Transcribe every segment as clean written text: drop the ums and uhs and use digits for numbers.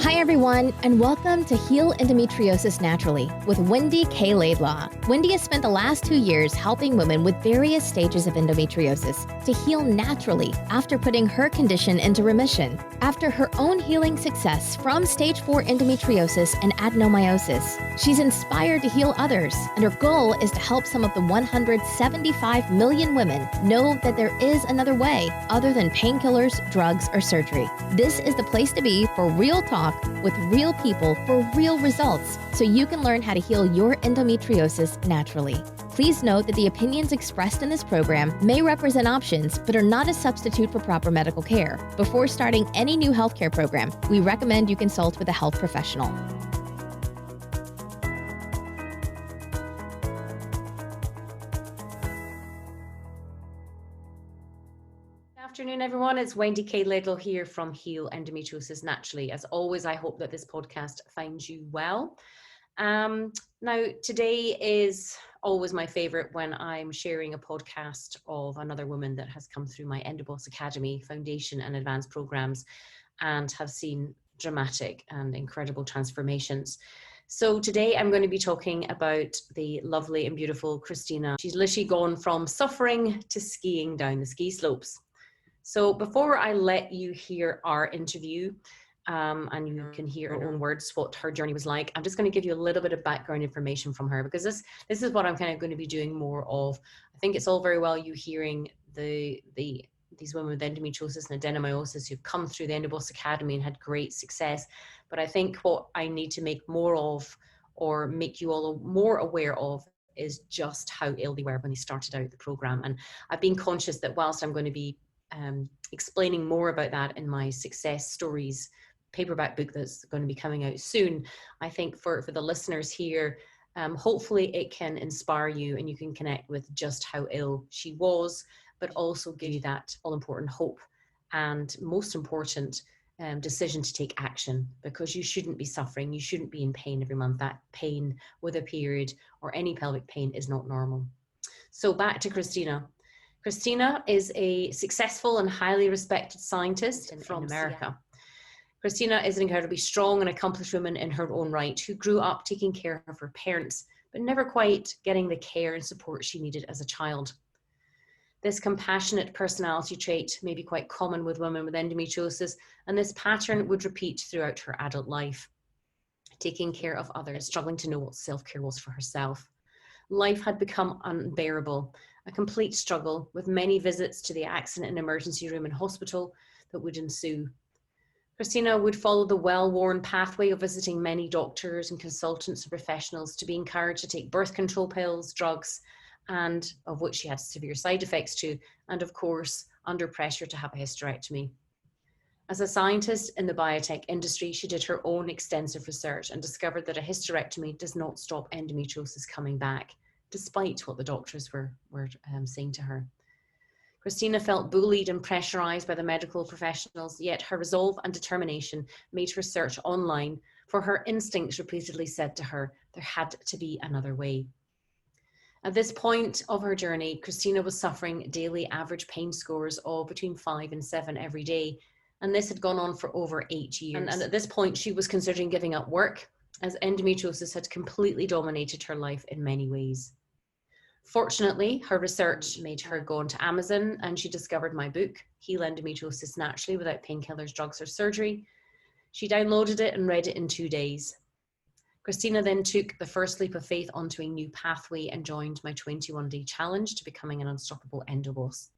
Hi everyone, and welcome to Heal Endometriosis Naturally with Wendy K Laidlaw. Wendy has spent the last 2 years helping women with various stages of endometriosis to heal naturally after putting her condition into remission. After her own healing success from stage 4 endometriosis and adenomyosis, she's inspired to heal others, and her goal is to help some of the 175 million women know that there is another way other than painkillers, drugs, or surgery. This is the place to be for real talk with real people for real results, so you can learn how to heal your endometriosis naturally. Please note that the opinions expressed in this program may represent options, but are not a substitute for proper medical care. Before starting any new healthcare program, we recommend you consult with a health professional. Good afternoon, everyone. It's Wendy K Laidlaw here from Heal Endometriosis Naturally. As always, I hope that this podcast finds you well. Now, today is always my favorite when I'm sharing a podcast of another woman that has come through my EndoBoss Academy foundation and advanced programs and have seen dramatic and incredible transformations. So today I'm going to be talking about the lovely and beautiful Christina. She's literally gone from suffering to skiing down the ski slopes. So before I let you hear our interview, and you can hear in her own words what her journey was like, I'm just going to give you a little bit of background information from her, because this is what I'm kind of going to be doing more of. I think it's all very well you hearing these women with endometriosis and adenomyosis who've come through the EndoBoss Academy and had great success. But I think what I need to make more of, or make you all more aware of, is just how ill they were when they started out the program. And I've been conscious that whilst I'm going to be explaining more about that in my success stories paperback book that's going to be coming out soon, I think for the listeners here, hopefully it can inspire you and you can connect with just how ill she was, but also give you that all-important hope and, most important, decision to take action, because you shouldn't be suffering. You shouldn't be in pain every month. That pain with a period or any pelvic pain is not normal. So back to Christina. Christina is a successful and highly respected scientist from America. Christina is an incredibly strong and accomplished woman in her own right, who grew up taking care of her parents, but never quite getting the care and support she needed as a child. This compassionate personality trait may be quite common with women with endometriosis, and this pattern would repeat throughout her adult life. Taking care of others, struggling to know what self-care was for herself. Life had become unbearable, a complete struggle, with many visits to the accident and emergency room and hospital that would ensue. Christina would follow the well-worn pathway of visiting many doctors and consultants and professionals to be encouraged to take birth control pills, drugs, and of which she had severe side effects to, and of course, under pressure to have a hysterectomy. As a scientist in the biotech industry, she did her own extensive research and discovered that a hysterectomy does not stop endometriosis coming back, despite what the doctors were saying to her. Christina felt bullied and pressurized by the medical professionals, yet her resolve and determination made her search online, for her instincts repeatedly said to her there had to be another way. At this point of her journey, Christina was suffering daily average pain scores of between 5 and 7 every day, and this had gone on for over 8 years. And at this point, she was considering giving up work, as endometriosis had completely dominated her life in many ways. Fortunately, her research made her go onto Amazon, and she discovered my book, Heal Endometriosis Naturally Without Painkillers, Drugs, or Surgery. She downloaded it and read it in 2 days. Christina then took the first leap of faith onto a new pathway and joined my 21-day challenge to becoming an unstoppable EndoBoss.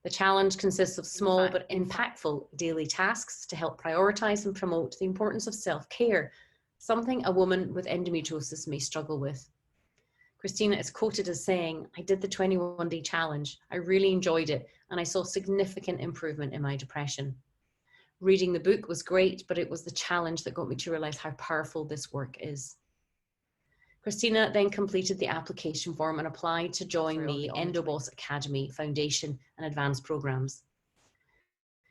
The challenge consists of small but impactful daily tasks to help prioritize and promote the importance of self-care, something a woman with endometriosis may struggle with. Christina is quoted as saying, "I did the 21-day challenge. I really enjoyed it, and I saw significant improvement in my depression. Reading the book was great, but it was the challenge that got me to realize how powerful this work is." Christina then completed the application form and applied to join the EndoBoss Academy Foundation and Advanced Programs.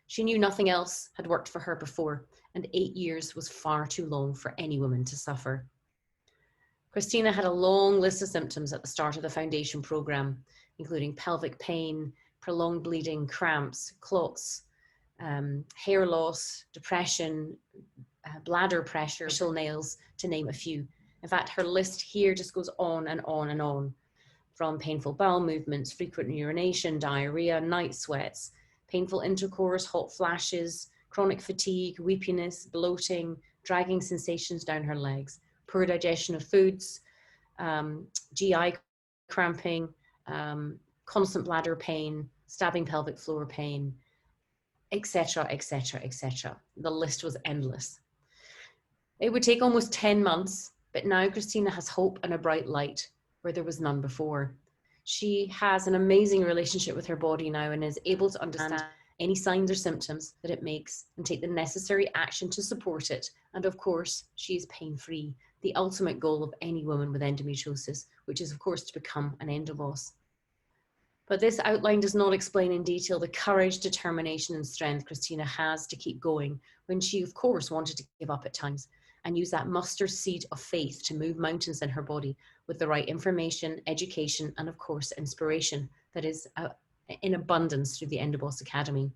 She knew nothing else had worked for her before, and 8 years was far too long for any woman to suffer. Christina had a long list of symptoms at the start of the foundation program, including pelvic pain, prolonged bleeding, cramps, clots, hair loss, depression, bladder pressure, nails, to name a few. In fact, her list here just goes on and on and on, from painful bowel movements, frequent urination, diarrhea, night sweats, painful intercourse, hot flashes, chronic fatigue, weepiness, bloating, dragging sensations down her legs, poor digestion of foods, GI cramping, constant bladder pain, stabbing pelvic floor pain, etc., etc., etc. The list was endless. It would take almost 10 months, but now Christina has hope and a bright light where there was none before. She has an amazing relationship with her body now and is able to understand any signs or symptoms that it makes and take the necessary action to support it. And of course, she is pain-free, the ultimate goal of any woman with endometriosis, which is of course to become an EndoBoss. But this outline does not explain in detail the courage, determination and strength Christina has to keep going when she of course wanted to give up at times, and use that mustard seed of faith to move mountains in her body with the right information, education, and of course, inspiration that is in abundance through the EndoBoss Academy.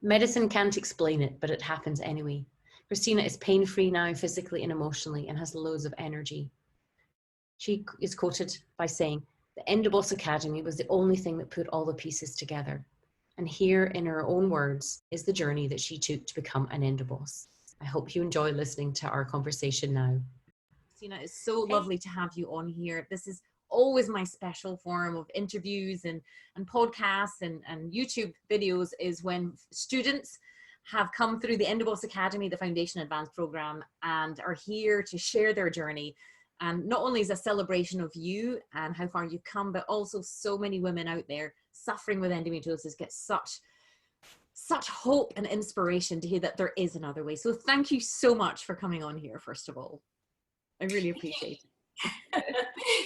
Medicine can't explain it, but it happens anyway. Christina is pain-free now, physically and emotionally, and has loads of energy. She is quoted by saying, "The EndoBoss Academy was the only thing that put all the pieces together." And here, in her own words, is the journey that she took to become an EndoBoss. I hope you enjoy listening to our conversation now. Christina, it's so lovely to have you on here. This is always my special form of interviews and podcasts and YouTube videos, is when students have come through the EndoBoss Academy, the Foundation Advanced Program, and are here to share their journey. And not only is a celebration of you and how far you've come, but also so many women out there suffering with endometriosis get such hope and inspiration to hear that there is another way. So thank you so much for coming on here, first of all. I really appreciate it.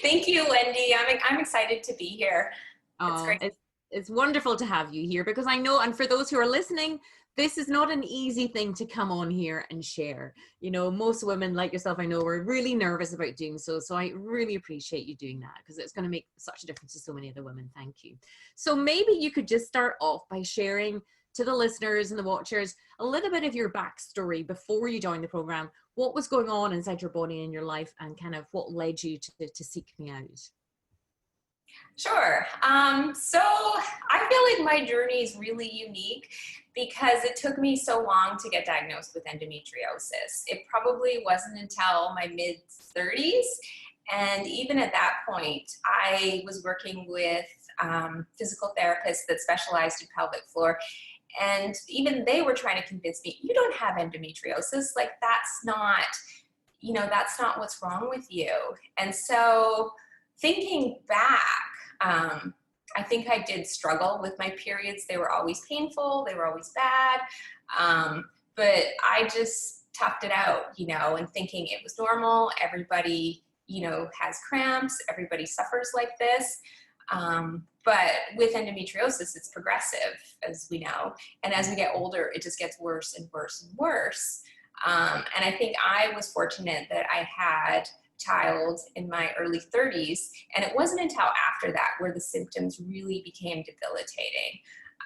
Thank you, Wendy. I'm excited to be here. It's great. It's wonderful to have you here, because I know, and for those who are listening, this is not an easy thing to come on here and share. You know, most women like yourself, I know, are really nervous about doing so. So I really appreciate you doing that, because it's going to make such a difference to so many other women. Thank you. So maybe you could just start off by sharing to the listeners and the watchers a little bit of your backstory before you joined the program. What was going on inside your body and in your life, and kind of what led you to seek me out? Sure. So I feel like my journey is really unique because it took me so long to get diagnosed with endometriosis. It probably wasn't until my mid-30s. And even at that point, I was working with physical therapists that specialized in pelvic floor. And even they were trying to convince me, you don't have endometriosis. Like, that's not what's wrong with you. And so thinking back, I think I did struggle with my periods. They were always painful. They were always bad. But I just toughed it out, and thinking it was normal. Everybody, has cramps. Everybody suffers like this. But with endometriosis, it's progressive, as we know. And as we get older, it just gets worse and worse and worse. And I think I was fortunate that I had child in my early 30s, and it wasn't until after that where the symptoms really became debilitating.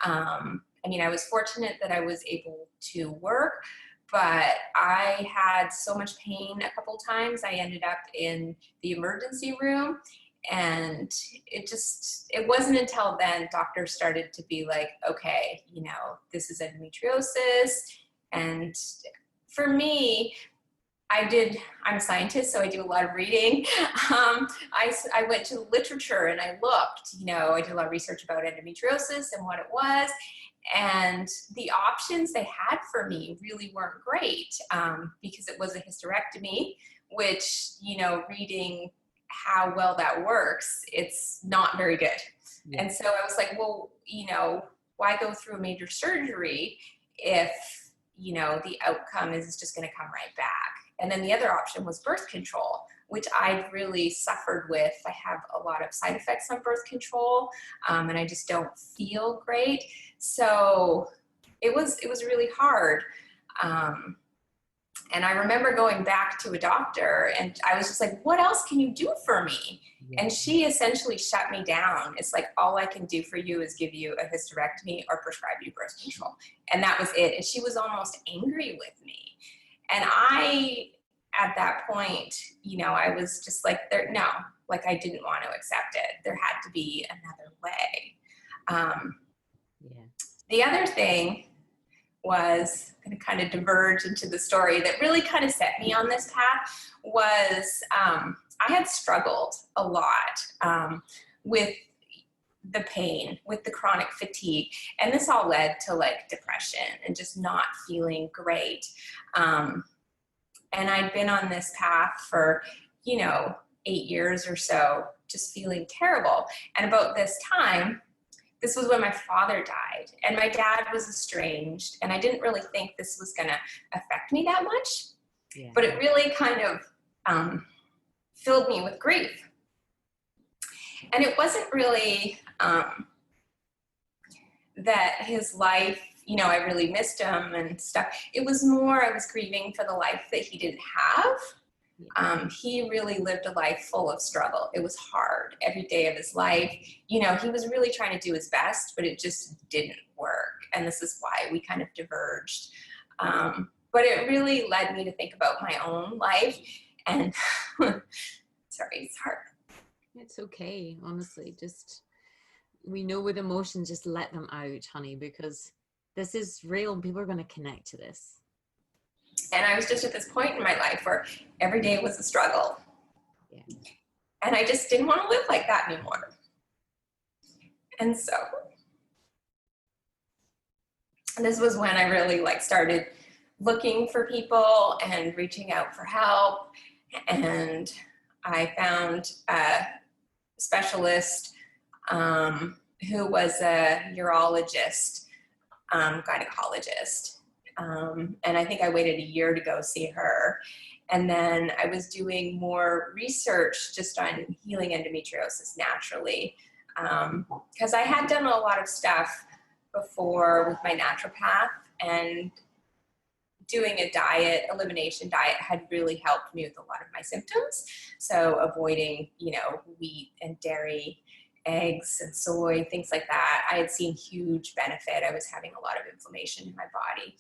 I was fortunate that I was able to work, but I had so much pain a couple times. I ended up in the emergency room, and it wasn't until then doctors started to be like, okay, this is endometriosis. And for me, I'm a scientist, so I do a lot of reading. I went to literature and I looked, I did a lot of research about endometriosis and what it was. And the options they had for me really weren't great, because it was a hysterectomy, which, reading how well that works, it's not very good. Yeah. And so I was like, well, why go through a major surgery if, the outcome is just going to come right back? And then the other option was birth control, which I've really suffered with. I have a lot of side effects on birth control, and I just don't feel great. So it was really hard. And I remember going back to a doctor, and I was just like, what else can you do for me? Yeah. And she essentially shut me down. It's like, all I can do for you is give you a hysterectomy or prescribe you birth control. And that was it. And she was almost angry with me. And I, at that point, I was just like, no, like I didn't want to accept it. There had to be another way. The other thing was going to kind of diverge into the story that really kind of set me on this path was I had struggled a lot with the pain, with the chronic fatigue. And this all led to like depression and just not feeling great. And I'd been on this path for, 8 years or so, just feeling terrible. And about this time, this was when my father died and my dad was estranged. And I didn't really think this was going to affect me that much, but it really kind of filled me with grief. And it wasn't really that his life, I really missed him and stuff. It was more I was grieving for the life that he didn't have. He really lived a life full of struggle. It was hard every day of his life. He was really trying to do his best, but it just didn't work. And this is why we kind of diverged. But it really led me to think about my own life. And sorry, it's hard. It's okay, honestly. Just, we know with emotions, just let them out, honey, because this is real and people are going to connect to this. And I was just at this point in my life where every day was a struggle. Yeah. And I just didn't want to live like that anymore. And so this was when I really started looking for people and reaching out for help. And I found a specialist who was a urologist, gynecologist. And I think I waited a year to go see her. And then I was doing more research just on healing endometriosis naturally. Because I had done a lot of stuff before with my naturopath, and doing a elimination diet had really helped me with a lot of my symptoms. So avoiding, wheat and dairy, eggs and soy, things like that. I had seen huge benefit. I was having a lot of inflammation in my body.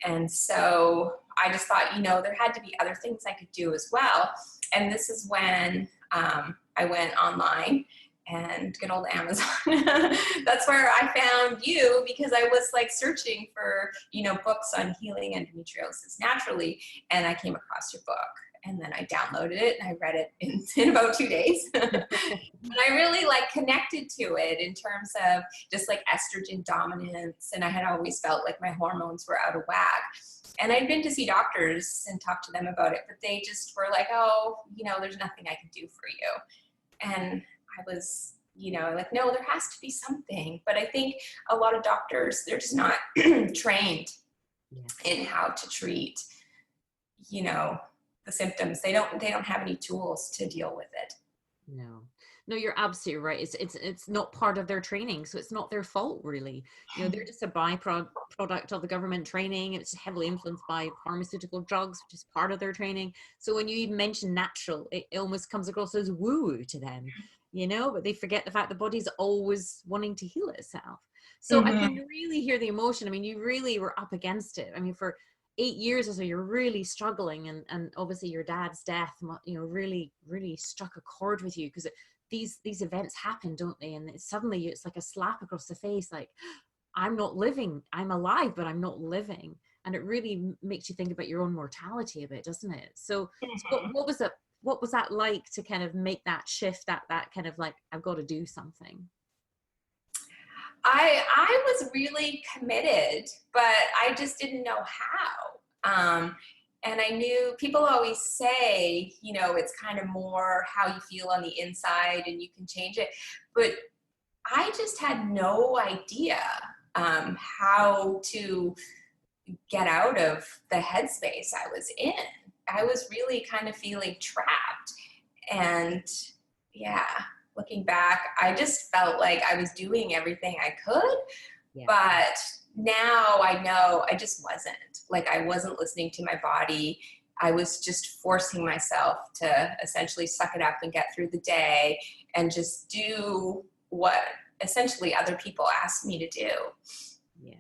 And so I just thought, there had to be other things I could do as well. And this is when I went online, and good old Amazon. That's where I found you, because I was searching for, books on healing endometriosis naturally. And I came across your book, and then I downloaded it and I read it in about 2 days. And I really connected to it in terms of just estrogen dominance. And I had always felt like my hormones were out of whack. And I'd been to see doctors and talk to them about it, but they just were like, oh, there's nothing I can do for you. And I was, no, there has to be something. But I think a lot of doctors, they're just not trained in how to treat, the symptoms. They don't have any tools to deal with it. No, you're absolutely right. It's not part of their training, so it's not their fault, really. They're just a byproduct of the government training. It's heavily influenced by pharmaceutical drugs, which is part of their training. So when you even mention natural, it almost comes across as woo-woo to them, but they forget the fact the body's always wanting to heal itself. So I can really hear the emotion. I mean, you really were up against it. I mean, for 8 years or so, you're really struggling, and obviously your dad's death, really, really struck a chord with you, because these events happen, don't they? And suddenly it's like a slap across the face, like, I'm not living, I'm alive, but I'm not living. And it really makes you think about your own mortality a bit, doesn't it? So what was that like to kind of make that shift, that kind of I've got to do something? I was really committed, but I just didn't know how. And I knew people always say, it's kind of more how you feel on the inside and you can change it. But I just had no idea how to get out of the headspace I was in. I was really kind of feeling trapped. And looking back, I just felt like I was doing everything I could, but now I know I just wasn't. I wasn't listening to my body. I was just forcing myself to essentially suck it up and get through the day and just do what essentially other people asked me to do. Yeah.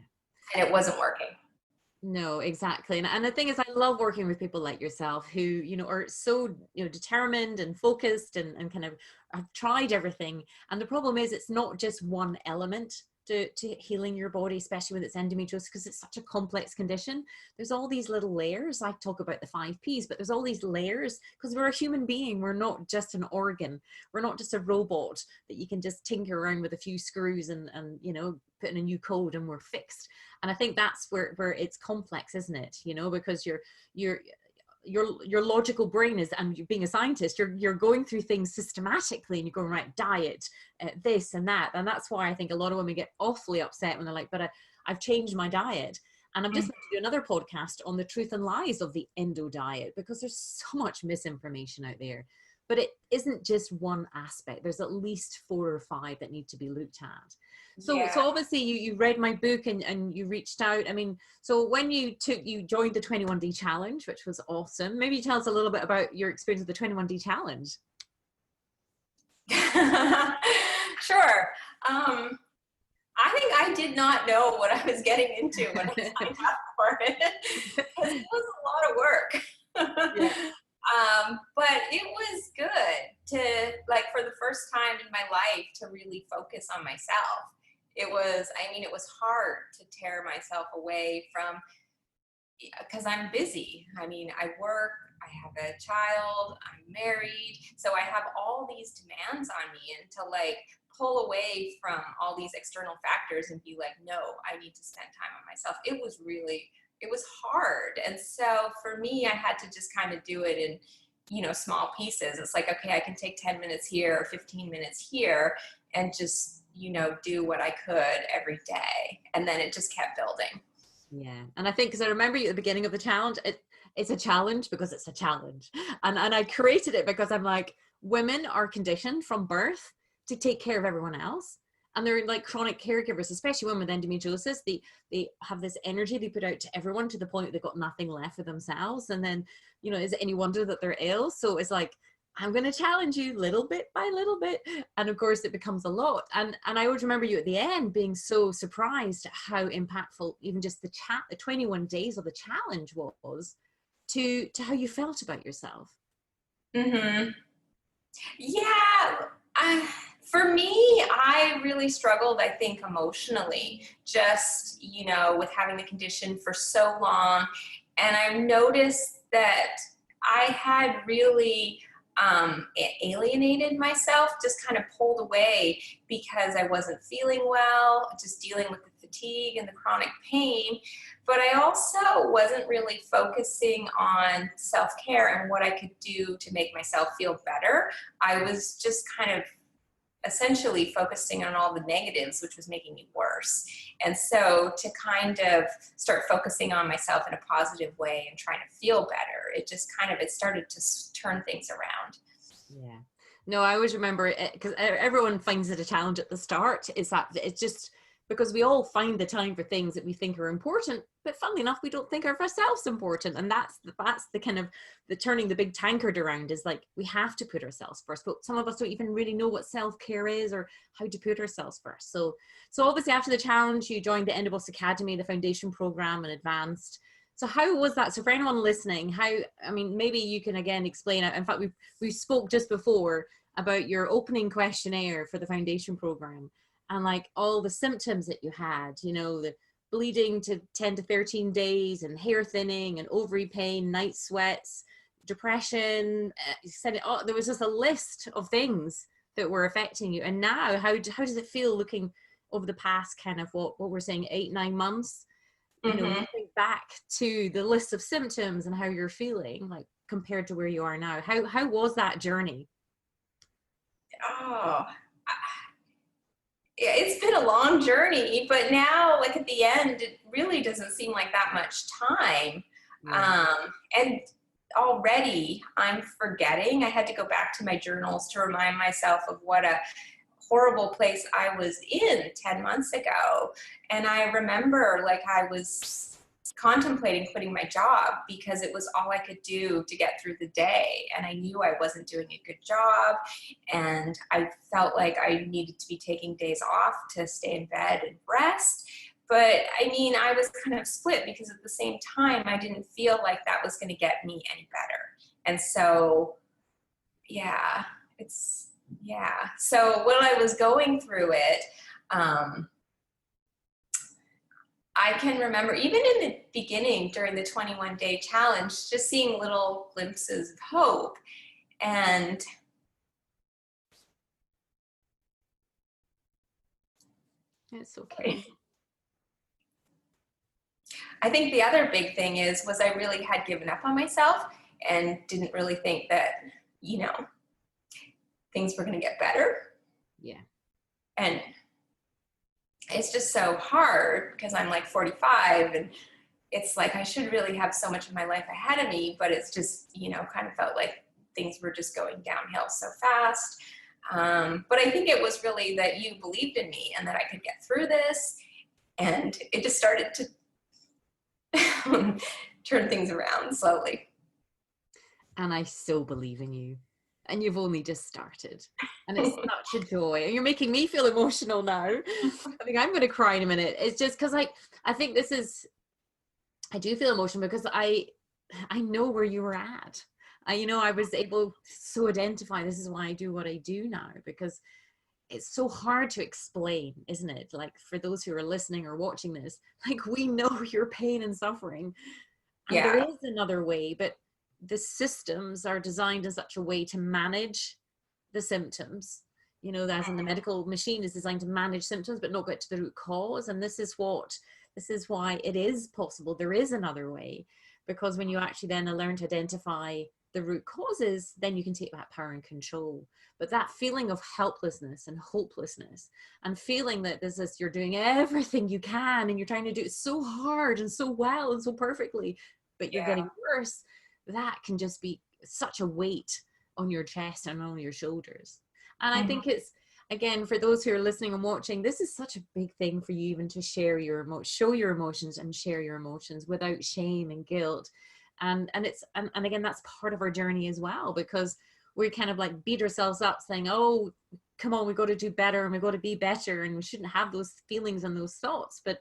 And it wasn't working. No, exactly. And the thing is, I love working with people like yourself who, you know, are so, you know, determined and focused and kind of have tried everything. And the problem is it's not just one element to healing your body, especially when it's endometriosis, because it's such a complex condition. There's all these little layers. I talk about the 5 Ps, but there's all these layers because we're a human being. We're not just an organ. We're not just a robot that you can just tinker around with a few screws and you know, put in a new code and we're fixed. And I think that's where it's complex, isn't it? You know, because your logical brain is, and you being a scientist, you're going through things systematically and you're going, right, diet, this and that. And that's why I think a lot of women get awfully upset when they're like, but I've changed my diet. And I'm just going to do another podcast on the truth and lies of the endo diet, because there's so much misinformation out there. But it isn't just one aspect. There's at least 4 or 5 that need to be looked at. So obviously you read my book and you reached out. I mean, so when you joined the 21-day challenge, which was awesome. Maybe you tell us a little bit about your experience with the 21-day challenge. Sure. I think I did not know what I was getting into when I signed up for it, because it was a lot of work. Yeah. But it was good to, like, for the first time in my life, to really focus on myself. It was hard to tear myself away from, because I'm busy. I mean, I work, I have a child, I'm married, so I have all these demands on me, and to like pull away from all these external factors and be like, no, I need to spend time on myself. It was hard. And so for me, I had to just kind of do it in, you know, small pieces. It's like, okay, I can take 10 minutes here or 15 minutes here and just, you know, do what I could every day. And then it just kept building. Yeah. And I think, because I remember you at the beginning of the challenge, it's a challenge because it's a challenge. And I created it because I'm like, women are conditioned from birth to take care of everyone else. And they're like chronic caregivers, especially women with endometriosis. They have this energy they put out to everyone to the point that they've got nothing left for themselves. And then, you know, is it any wonder that they're ill? So it's like, I'm going to challenge you little bit by little bit. And of course it becomes a lot. And I always remember you at the end being so surprised at how impactful even just the 21 days of the challenge was to how you felt about yourself. Mm-hmm. Yeah. For me, I really struggled, I think, emotionally, just, you know, with having the condition for so long. And I noticed that I had really alienated myself, just kind of pulled away because I wasn't feeling well, just dealing with the fatigue and the chronic pain. But I also wasn't really focusing on self-care and what I could do to make myself feel better. I was just kind of essentially focusing on all the negatives, which was making me worse. And so to kind of start focusing on myself in a positive way and trying to feel better, it started to turn things around. Yeah. No, I always remember it, because everyone finds it a challenge at the start, is that it's just because we all find the time for things that we think are important, but funnily enough, we don't think of ourselves important. And that's the kind of the turning the big tankard around, is like, we have to put ourselves first, but some of us don't even really know what self-care is or how to put ourselves first. So obviously after the challenge, you joined the EndoBoss Academy, the foundation program, and advanced. So how was that? So for anyone listening, maybe you can again explain it. In fact, we spoke just before about your opening questionnaire for the foundation program, and like all the symptoms that you had, you know, the bleeding to 10 to 13 days and hair thinning and ovary pain, night sweats, depression. You said it all, there was just a list of things that were affecting you. And now how does it feel looking over the past kind of what we're saying, 8-9 months? You know, looking back to the list of symptoms and how you're feeling, like compared to where you are now, how was that journey? Oh, yeah, it's been a long journey, but now, like at the end, it really doesn't seem like that much time. Yeah. And already I'm forgetting. I had to go back to my journals to remind myself of what a horrible place I was in 10 months ago. And I remember, like, I was contemplating quitting my job because it was all I could do to get through the day. And I knew I wasn't doing a good job. And I felt like I needed to be taking days off to stay in bed and rest. But I mean, I was kind of split because at the same time, I didn't feel like that was going to get me any better. And so, yeah, So when I was going through it, I can remember even in the beginning during the 21-day challenge, just seeing little glimpses of hope. And it's okay. I think the other big thing was I really had given up on myself and didn't really think that, things were going to get better. Yeah. And it's just so hard because I'm like 45 and it's like I should really have so much of my life ahead of me, but it's just, kind of felt like things were just going downhill so fast. But I think it was really that you believed in me and that I could get through this. And it just started to turn things around slowly. And I so believe in you. And you've only just started. And it's such a joy. And you're making me feel emotional now. I think I'm going to cry in a minute. It's just because I think I do feel emotional because I know where you were at. I was able to identify this is why I do what I do now, because it's so hard to explain, isn't it? Like for those who are listening or watching this, like we know your pain and suffering. And Yeah. there is another way, but the systems are designed in such a way to manage the symptoms, as in the medical machine is designed to manage symptoms, but not get to the root cause. And this is why it is possible. There is another way, because when you actually then learn to identify the root causes, then you can take back power and control. But that feeling of helplessness and hopelessness and feeling that you're doing everything you can and you're trying to do it so hard and so well and so perfectly, but you're getting worse, that can just be such a weight on your chest and on your shoulders. And I think it's, again, for those who are listening and watching, this is such a big thing for you even to share show your emotions and share your emotions without shame and guilt. And again, that's part of our journey as well, because we kind of like beat ourselves up saying, oh, come on, we've got to do better and we've got to be better and we shouldn't have those feelings and those thoughts. But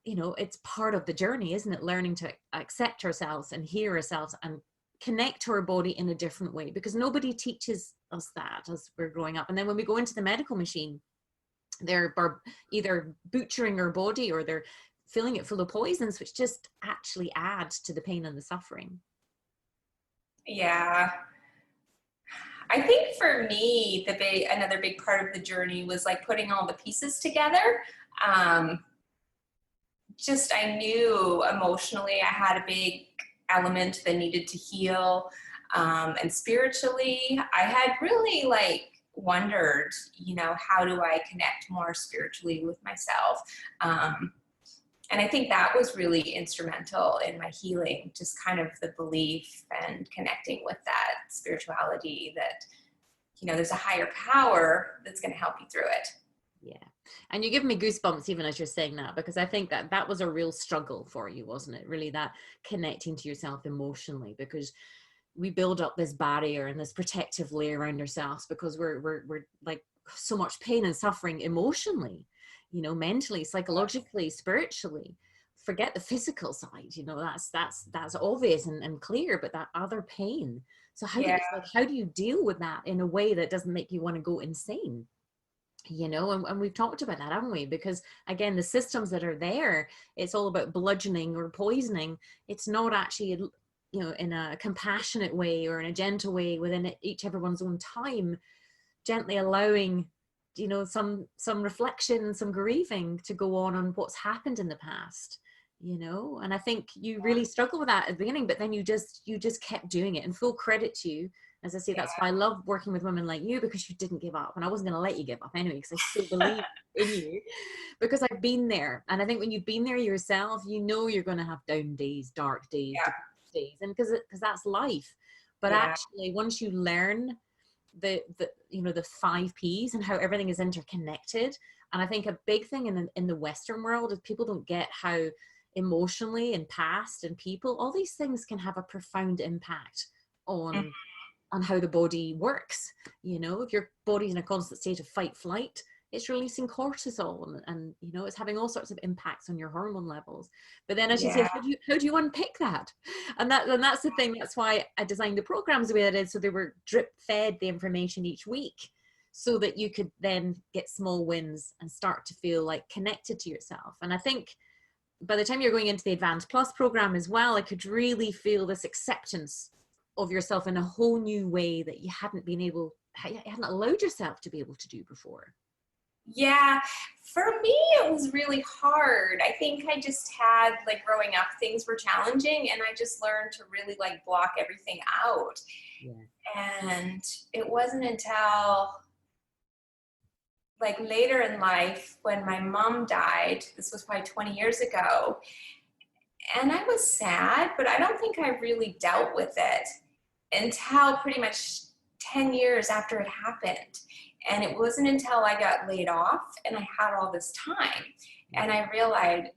it's part of the journey, isn't it? Learning to accept ourselves and hear ourselves and connect to our body in a different way, because nobody teaches us that as we're growing up. And then when we go into the medical machine, they're either butchering our body or they're filling it full of poisons, which just actually add to the pain and the suffering. Yeah. I think for me, another big part of the journey was like putting all the pieces together. I knew emotionally I had a big element that needed to heal. And spiritually, I had really wondered, how do I connect more spiritually with myself? And I think that was really instrumental in my healing, just kind of the belief and connecting with that spirituality that, there's a higher power that's going to help you through it. Yeah. And you give me goosebumps even as you're saying that, because I think that was a real struggle for you, wasn't it? Really, that connecting to yourself emotionally, because we build up this barrier and this protective layer around ourselves because we're like so much pain and suffering emotionally, mentally, psychologically, spiritually. Forget the physical side, that's obvious and clear, but that other pain. So how do you deal with that in a way that doesn't make you want to go insane? And we've talked about that, haven't we? Because again, the systems that are there, it's all about bludgeoning or poisoning. It's not actually, in a compassionate way or in a gentle way within everyone's own time, gently allowing, some reflection, some grieving to go on what's happened in the past, and I think you really struggle with that at the beginning, but then you just kept doing it, and full credit to you. As I say, that's why I love working with women like you, because you didn't give up. And I wasn't going to let you give up anyway, because I still believe in you, because I've been there. And I think when you've been there yourself, you're going to have down days, dark days, depressed days, and because that's life. But actually, once you learn the 5 Ps and how everything is interconnected, and I think a big thing in the Western world is people don't get how emotionally and past and people, all these things can have a profound impact on how the body works. If your body's in a constant state of fight flight, it's releasing cortisol, and you know, it's having all sorts of impacts on your hormone levels. But then, as you say, how do you unpick that? And that's the thing. That's why I designed the programs the way I did, so they were drip fed the information each week, so that you could then get small wins and start to feel like connected to yourself. And I think by the time you're going into the Advanced Plus program as well, I could really feel this acceptance of yourself in a whole new way that you hadn't allowed yourself to be able to do before. Yeah, for me, it was really hard. I think I just had, like, growing up, things were challenging, and I just learned to really, like, block everything out. Yeah. And it wasn't until, like, later in life when my mom died, this was probably 20 years ago, and I was sad, but I don't think I really dealt with it until pretty much 10 years after it happened. And it wasn't until I got laid off and I had all this time, and I realized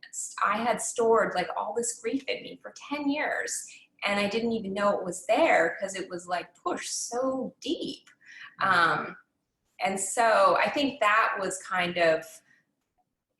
I had stored, like, all this grief in me for 10 years, and I didn't even know it was there because it was, like, pushed so deep. And so I think that was kind of,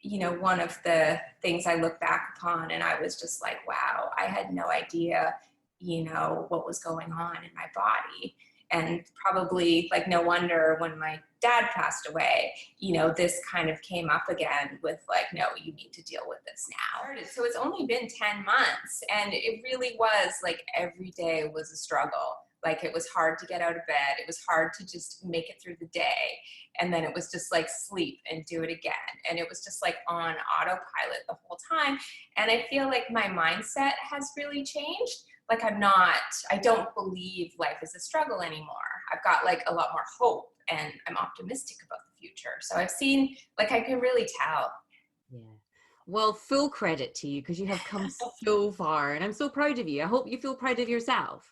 you know, one of the things I look back upon, and I was just like, wow, I had no idea, you know, what was going on in my body. And probably, like, no wonder when my dad passed away, you know, this kind of came up again with, like, no, you need to deal with this now. So it's only been 10 months, and it really was, like, every day was a struggle. Like, it was hard to get out of bed. It was hard to just make it through the day. And then it was just like sleep and do it again. And it was just like on autopilot the whole time. And I feel like my mindset has really changed. Like, I don't believe life is a struggle anymore. I've got, like, a lot more hope, and I'm optimistic about the future. So I've seen, like, I can really tell. Yeah. Well, full credit to you, because you have come so far, and I'm so proud of you. I hope you feel proud of yourself.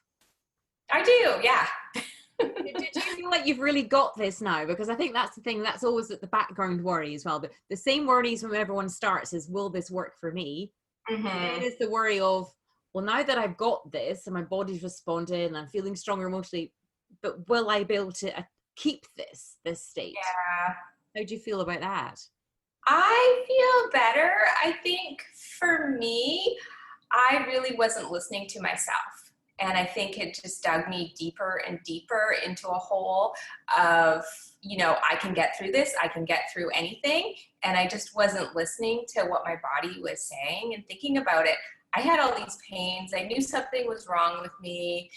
I do, yeah. Did you feel like you've really got this now? Because I think that's the thing, that's always at the background worry as well. But the same worries when everyone starts is, will this work for me? Then it's the worry of, well, now that I've got this and my body's responded and I'm feeling stronger emotionally, but will I be able to keep this state? Yeah. How do you feel about that? I feel better. I think for me, I really wasn't listening to myself. And I think it just dug me deeper and deeper into a hole of, you know, I can get through this, I can get through anything. And I just wasn't listening to what my body was saying and thinking about it. I had all these pains. I knew something was wrong with me,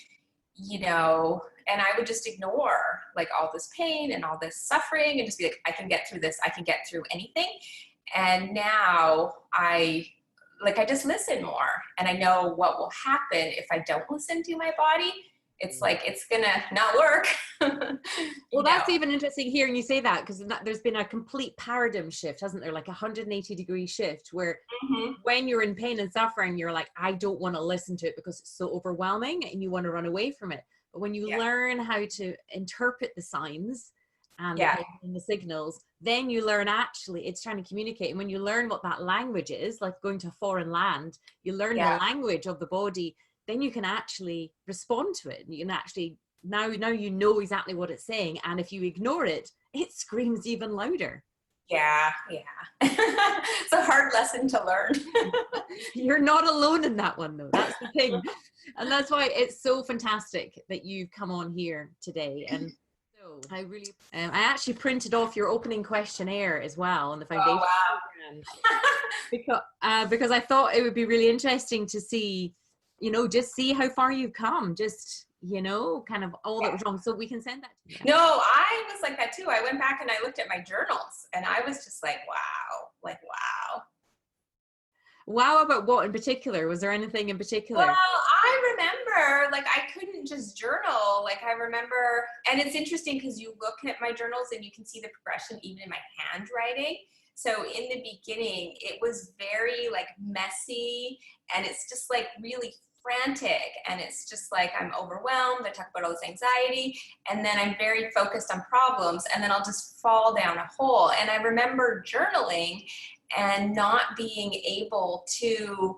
you know, and I would just ignore, like, all this pain and all this suffering and just be like, I can get through this. I can get through anything. And now I just listen more, and I know what will happen if I don't listen to my body. It's like, it's gonna not work. Well, that's even interesting hearing you say that, because there's been a complete paradigm shift, hasn't there? Like a 180-degree shift where when you're in pain and suffering, you're like, I don't want to listen to it because it's so overwhelming, and you want to run away from it. But when you learn how to interpret the signs and the signals, then you learn actually it's trying to communicate. And when you learn what that language is, like going to a foreign land, you learn the language of the body, then you can actually respond to it. And you can actually, now you know exactly what it's saying. And if you ignore it, it screams even louder. Yeah. It's a hard lesson to learn. You're not alone in that one, though. That's the thing. And that's why it's so fantastic that you've come on here today. And so I actually printed off your opening questionnaire as well on the foundation program, because I thought it would be really interesting to see, you know, just see how far you've come, just, you know, kind of all that was wrong. So we can send that to you. No, I was like that too. I went back and I looked at my journals, and I was just like, wow. Wow, about what in particular? Was there anything in particular? Well, I remember, like, I couldn't just journal. Like, I remember, and it's interesting because you look at my journals and you can see the progression even in my handwriting. So in the beginning, it was very, like, messy, and it's just, like, really frantic, and it's just like, I'm overwhelmed. I talk about all this anxiety, and then I'm very focused on problems, and then I'll just fall down a hole. And I remember journaling and not being able to,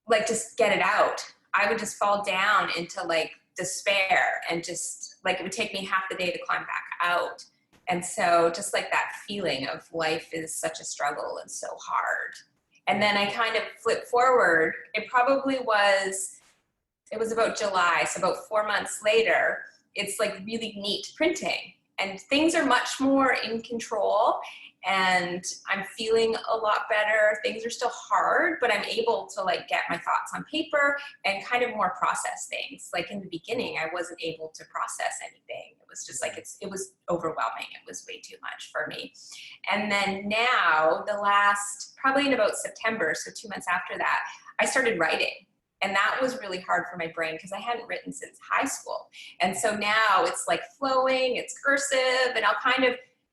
like, just get it out. I would just fall down into, like, despair, and just, like, it would take me half the day to climb back out. And so just like that feeling of life is such a struggle and so hard. And then I kind of flip forward. It was about July. So about 4 months later, it's like really neat printing and things are much more in control. And I'm feeling a lot better. Things are still hard, but I'm able to like get my thoughts on paper and kind of more process things. Like in the beginning, I wasn't able to process anything. It was just like, it was overwhelming. It was way too much for me. And then now probably in about September, so 2 months after that, I started writing. And that was really hard for my brain because I hadn't written since high school. And so now it's like flowing, it's cursive, and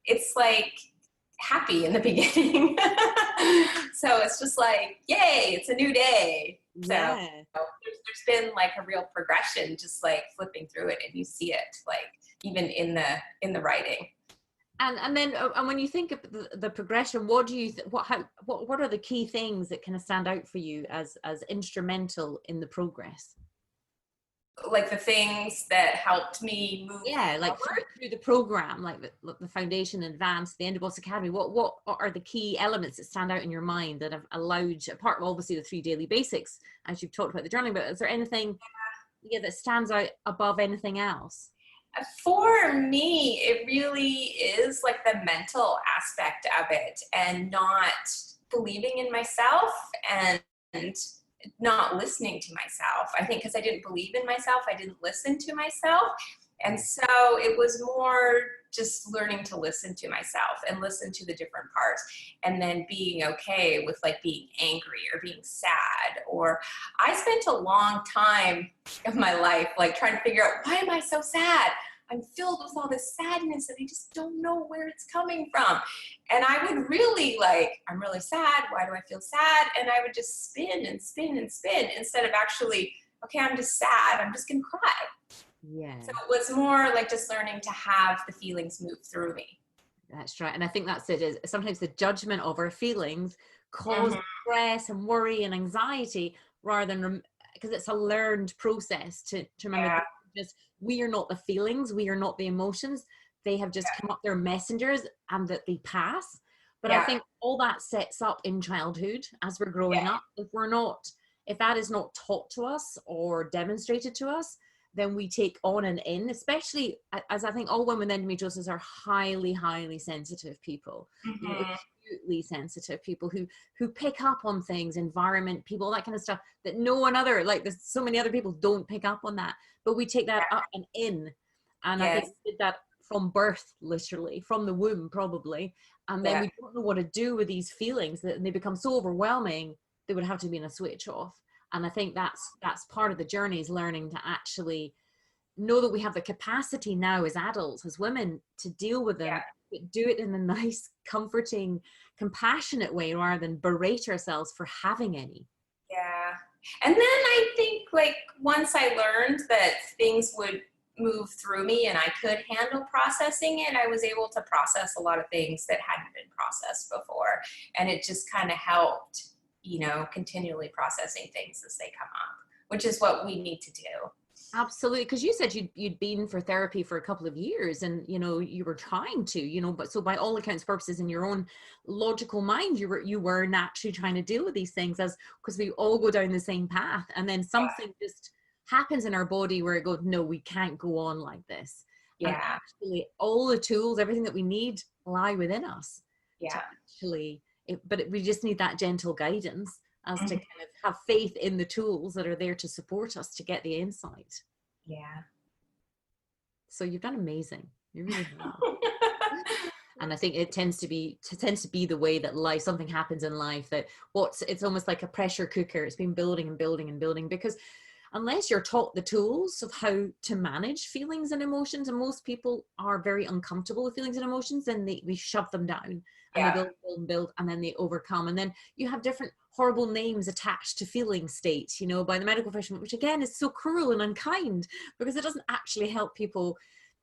it's like, happy in the beginning. So it's just like, yay, it's a new day. Yeah. So there's been like a real progression, just like flipping through it, and you see it like even in the writing. And then when you think of the progression, what do you what are the key things that kind of stand out for you as instrumental in the progress? Like the things that helped me move like through the program, like the foundation, advanced, the EndoBoss Academy, what are the key elements that stand out in your mind that have allowed, apart from obviously the 3 daily basics as you've talked about the journaling, but is there anything that stands out above anything else? For me, it really is like the mental aspect of it, and not believing in myself and not listening to myself. I think because I didn't believe in myself, I didn't listen to myself. And so it was more just learning to listen to myself and listen to the different parts, and then being okay with like being angry or being sad. Or I spent a long time of my life like trying to figure out, why am I so sad? I'm filled with all this sadness and I just don't know where it's coming from. And I would really I'm really sad. Why do I feel sad? And I would just spin and spin and spin instead of actually, okay, I'm just sad. I'm just going to cry. Yeah. So it was more like just learning to have the feelings move through me. That's right. And I think that's it, is sometimes the judgment of our feelings cause stress and worry and anxiety, rather than, because it's a learned process to remember just, we are not the feelings, we are not the emotions. They have just come up, they're messengers, and that they pass. But I think all that sets up in childhood as we're growing up. If that is not taught to us or demonstrated to us, then we take on and in, especially as I think all women with endometriosis are highly, highly sensitive people, acutely sensitive people who pick up on things, environment, people, that kind of stuff that no one other, like there's so many other people don't pick up on that, but we take that up and in. And I think we did that from birth, literally, from the womb probably. And then we don't know what to do with these feelings, that they become so overwhelming, they would have to be in a switch off. And I think that's part of the journey, is learning to actually know that we have the capacity now as adults, as women, to deal with them, but do it in a nice, comforting, compassionate way, rather than berate ourselves for having any. Yeah. And then I think once I learned that things would move through me and I could handle processing it, I was able to process a lot of things that hadn't been processed before. And it just kind of helped, continually processing things as they come up, which is what we need to do. Absolutely. Because you said you'd been for therapy for a couple of years, and you were trying to, but so by all accounts purposes, in your own logical mind, you were naturally trying to deal with these things, because we all go down the same path, and then something just happens in our body where it goes, no, we can't go on like this. And actually all the tools, everything that we need, lie within us. But we just need that gentle guidance as to kind of have faith in the tools that are there to support us to get the insight. Yeah. So you've done amazing. You really have. And I think it tends to be the way that life, something happens in life that it's almost like a pressure cooker. It's been building and building and building, because unless you're taught the tools of how to manage feelings and emotions, and most people are very uncomfortable with feelings and emotions, then we shove them down, and they build and build, and then they overcome. And then you have different horrible names attached to feeling states, by the medical profession, which again is so cruel and unkind, because it doesn't actually help people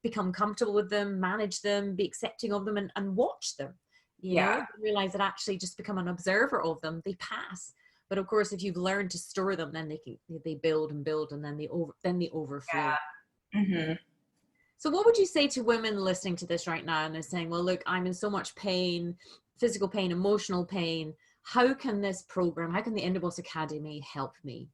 become comfortable with them, manage them, be accepting of them, and watch them. Realize that actually just become an observer of them, they pass. But of course, if you've learned to store them, then they build and build, and then they overflow. Yeah. So what would you say to women listening to this right now and they're saying, well, look, I'm in so much pain, physical pain, emotional pain. How can this program, how can the EndoBoss Academy help me?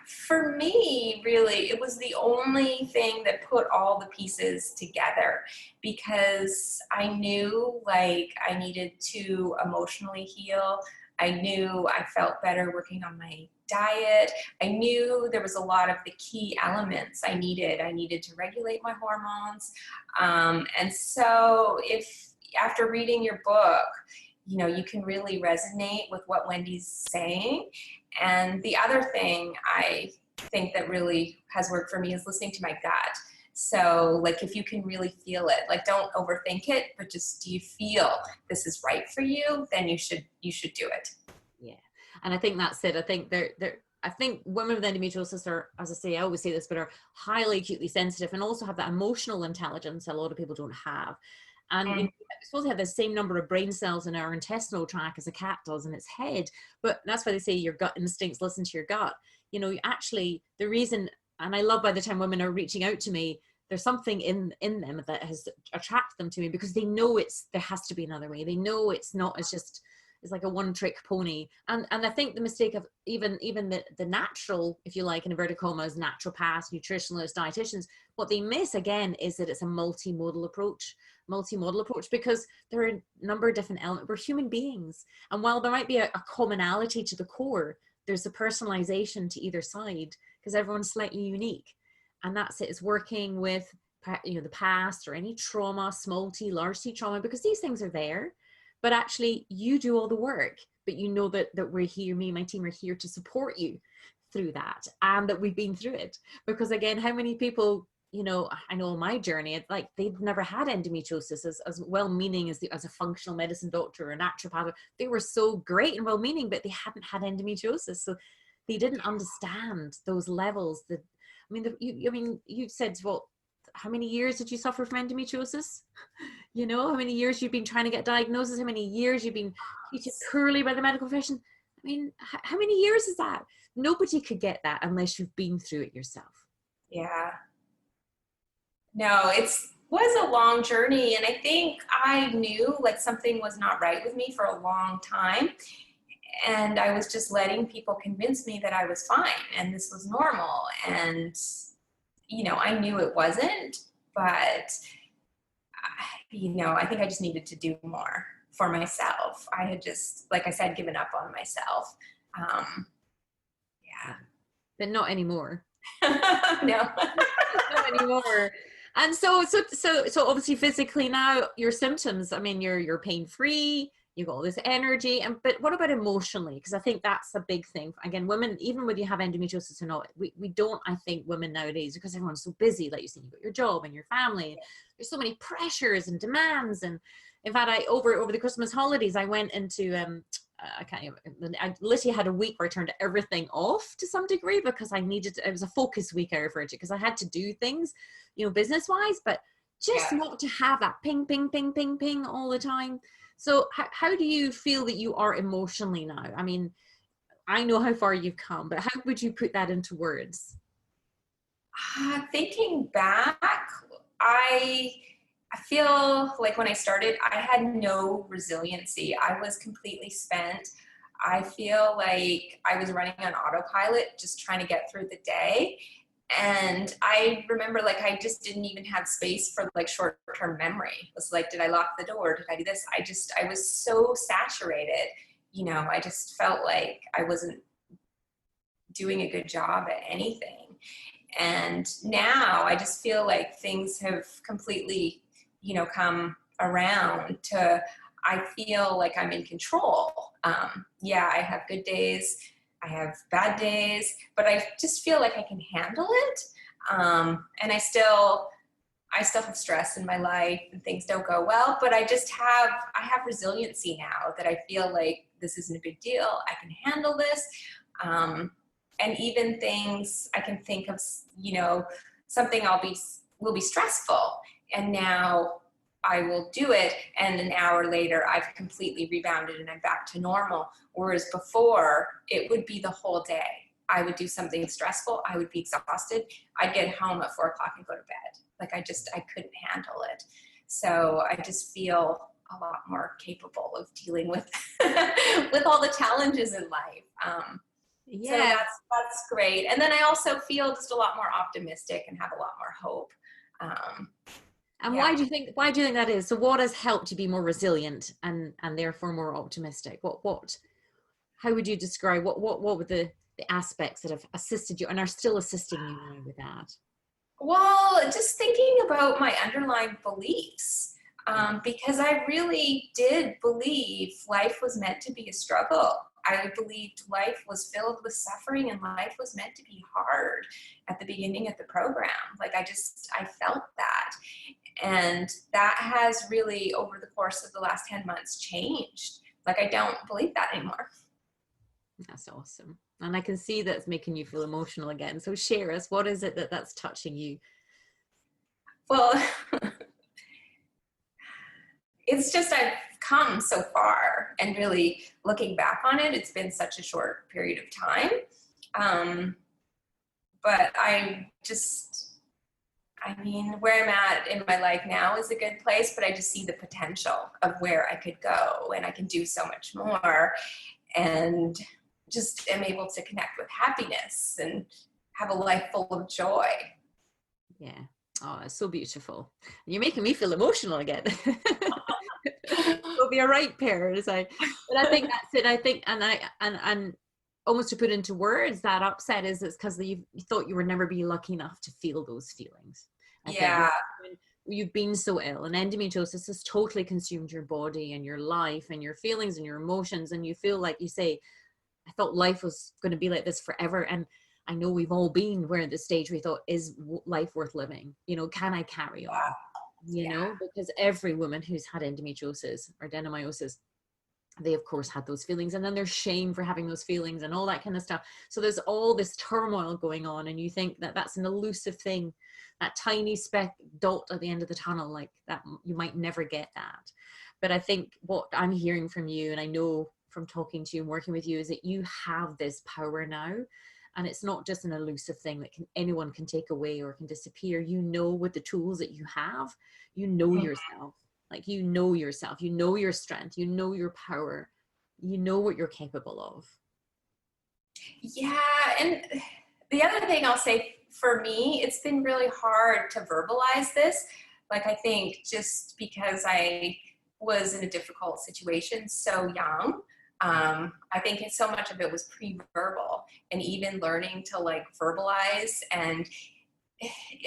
For me, really, it was the only thing that put all the pieces together, because I knew like I needed to emotionally heal. I knew I felt better working on my diet. I knew there was a lot of the key elements I needed. I needed to regulate my hormones. And so if after reading your book, you know, you can really resonate with what Wendy's saying. And the other thing I think that really has worked for me is listening to my gut. So like if you can really feel it, like don't overthink it, but just do you feel this is right for you, then you should do it. Yeah. And I think that's it. I think I think women with endometriosis are, as I say, I always say this, but are highly acutely sensitive and also have that emotional intelligence a lot of people don't have. And you know, we're supposed to have the same number of brain cells in our intestinal tract as a cat does in its head. But that's why they say your gut instincts, listen to your gut. You know, actually, the reason, and I love by the time women are reaching out to me, there's something in them that has attracted them to me, because they know there has to be another way. They know it's not as just, it's like a one-trick pony. And I think the mistake of even the natural, if you like, in inverted commas, naturopaths, nutritionists, dietitians, what they miss again is that it's a multimodal approach, because there are a number of different elements. We're human beings. And while there might be a commonality to the core, there's a personalization to either side, because everyone's slightly unique. And that's it. It's working with, you know, the past or any trauma, small t, large t trauma, because these things are there. But actually you do all the work, but you know that we're here, me and my team are here to support you through that, and that we've been through it. Because again, how many people, you know, I know on my journey, it's like they've never had endometriosis, as well-meaning as a functional medicine doctor or a naturopath. They were so great and well-meaning, but they hadn't had endometriosis. So they didn't understand those levels. That, I mean, you said, well, how many years did you suffer from endometriosis? You know, how many years you've been trying to get diagnosis, how many years you've been treated poorly by the medical profession. I mean, how many years is that? Nobody could get that unless you've been through it yourself. Yeah. No, it was a long journey. And I think I knew like something was not right with me for a long time. And I was just letting people convince me that I was fine and this was normal. And, you know, I knew it wasn't, but you know, I think I just needed to do more for myself. I had just, like I said, given up on myself. Yeah. But not anymore. No. Not anymore. And so obviously physically now your symptoms, I mean, you're pain-free, you've got all this energy, but what about emotionally? Because I think that's a big thing. Again, women, even whether you have endometriosis or not, we don't, I think, women nowadays, because everyone's so busy, like you said, you've got your job and your family, there's so many pressures and demands. And in fact, over the Christmas holidays, I went into, I literally had a week where I turned everything off to some degree, because it was a focus week, I referred to, because I had to do things, you know, business-wise, but just not to have that ping, ping, ping, ping, ping all the time. So how do you feel that you are emotionally now? I mean, I know how far you've come, but how would you put that into words? Thinking back, I feel like when I started, I had no resiliency. I was completely spent. I feel like I was running on autopilot, just trying to get through the day. And I remember like I just didn't even have space for like short-term memory. It was like, did I lock the door? Did I do this? I was so saturated, you know, I just felt like I wasn't doing a good job at anything. And now I just feel like things have completely, you know, come around to, I feel like I'm in control. Yeah, I have good days, I have bad days, but I just feel like I can handle it. And I still have stress in my life and things don't go well, but I have resiliency now that I feel like this isn't a big deal. I can handle this. And even things I can think of, you know, something will be stressful, and now I will do it, and an hour later I've completely rebounded and I'm back to normal. Whereas before it would be the whole day. I would do something stressful. I would be exhausted. I'd get home at 4 o'clock and go to bed. Like I couldn't handle it. So I just feel a lot more capable of dealing with, with all the challenges in life. So that's great. And then I also feel just a lot more optimistic and have a lot more hope. And why do you think that is? So what has helped you be more resilient and therefore more optimistic? How would you describe what were the aspects that have assisted you and are still assisting you now with that? Well, just thinking about my underlying beliefs, because I really did believe life was meant to be a struggle. I believed life was filled with suffering and life was meant to be hard at the beginning of the program. Like I felt that. And that has really, over the course of the last 10 months, changed. Like I don't believe that anymore. That's awesome. And I can see that's making you feel emotional again. So share us, what is it that's touching you? Well, it's just I've come so far, and really looking back on it, it's been such a short period of time. But where I'm at in my life now is a good place, but I just see the potential of where I could go, and I can do so much more, and just am able to connect with happiness and have a life full of joy. Yeah. Oh, it's so beautiful. You're making me feel emotional again. We'll be a right pair, but I think that's it. I think, and almost to put into words, that upset is it's because you thought you would never be lucky enough to feel those feelings. Yeah. You've been so ill, and endometriosis has totally consumed your body and your life and your feelings and your emotions, and you feel like you say, I thought life was going to be like this forever. And I know we've all been where at the stage we thought, is life worth living? Can I carry on? You know, because every woman who's had endometriosis or adenomyosis, they of course had those feelings, and then there's shame for having those feelings and all that kind of stuff. So there's all this turmoil going on, and you think that that's an elusive thing, that tiny speck dot at the end of the tunnel, like that you might never get that. But I think what I'm hearing from you, and I know from talking to you and working with you, is that you have this power now, and it's not just an elusive thing that anyone can take away or can disappear. You know, with the tools that you have, you know yourself. Like, you know yourself, you know your strength, you know your power, you know what you're capable of. Yeah. And the other thing I'll say, for me, it's been really hard to verbalize this. Like, I think just because I was in a difficult situation so young, I think so much of it was pre-verbal, and even learning to like verbalize and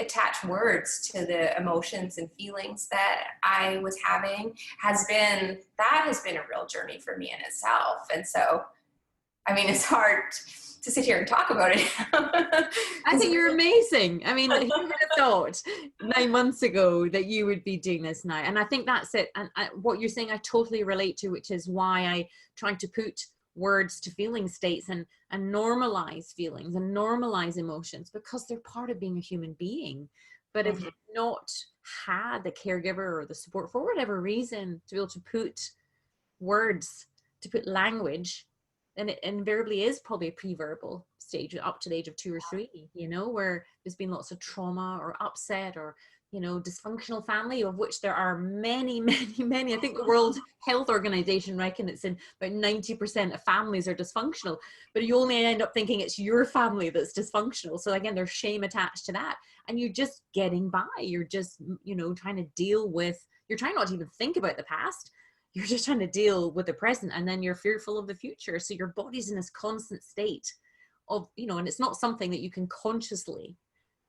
attach words to the emotions and feelings that I was having has been a real journey for me in itself. And so, I mean, it's hard to sit here and talk about it. I think you're amazing. I mean, who would have thought 9 months ago that you would be doing this now? And I think that's it. And what you're saying, I totally relate to, which is why I try to put words to feeling states and normalize feelings and normalize emotions, because they're part of being a human being. But if you've not had the caregiver or the support for whatever reason to be able to put words, to put language, then it invariably is probably a pre-verbal stage up to the age of 2 or 3, you know, where there's been lots of trauma or upset or, you know, dysfunctional family, of which there are many, many, many. I think the World Health Organization reckon it's in about 90% of families are dysfunctional, but you only end up thinking it's your family that's dysfunctional. So again, there's shame attached to that. And you're just getting by. You're just, you know, trying to deal with, you're trying not to even think about the past. You're just trying to deal with the present, and then you're fearful of the future. So your body's in this constant state of, you know, and it's not something that you can consciously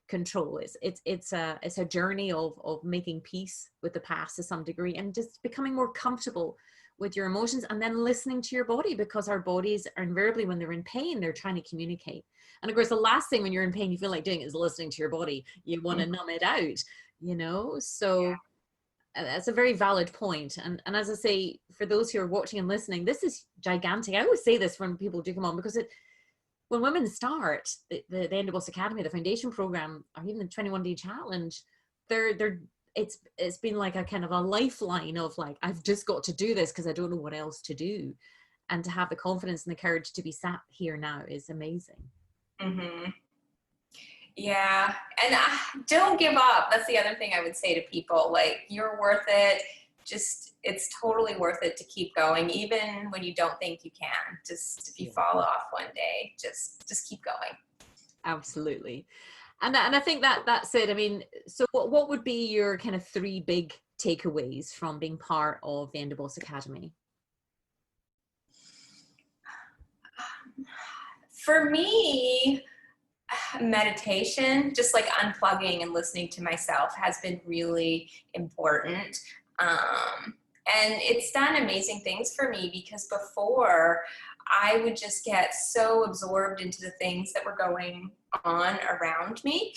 control. It's a journey of making peace with the past to some degree, and just becoming more comfortable with your emotions, and then listening to your body, because our bodies are invariably, when they're in pain, they're trying to communicate. And of course, the last thing when you're in pain you feel like doing is listening to your body. You want to numb it out, you know. So that's a very valid point. And as I say, for those who are watching and listening, this is gigantic. I always say this when people do come on, because when women start the EndoBoss Academy, the foundation program, or even the 21-day challenge, it's been like a kind of a lifeline of like, I've just got to do this because I don't know what else to do. And to have the confidence and the courage to be sat here now is amazing. Mm-hmm. Yeah. And don't give up. That's the other thing I would say to people. Like, you're worth it. Just, it's totally worth it to keep going, even when you don't think you can. Just, if you fall off one day, just keep going. Absolutely. And I think that's it. I mean, so what would be your kind of 3 big takeaways from being part of the EndoBoss Academy? For me, meditation, just like unplugging and listening to myself, has been really important. And it's done amazing things for me, because before I would just get so absorbed into the things that were going on around me.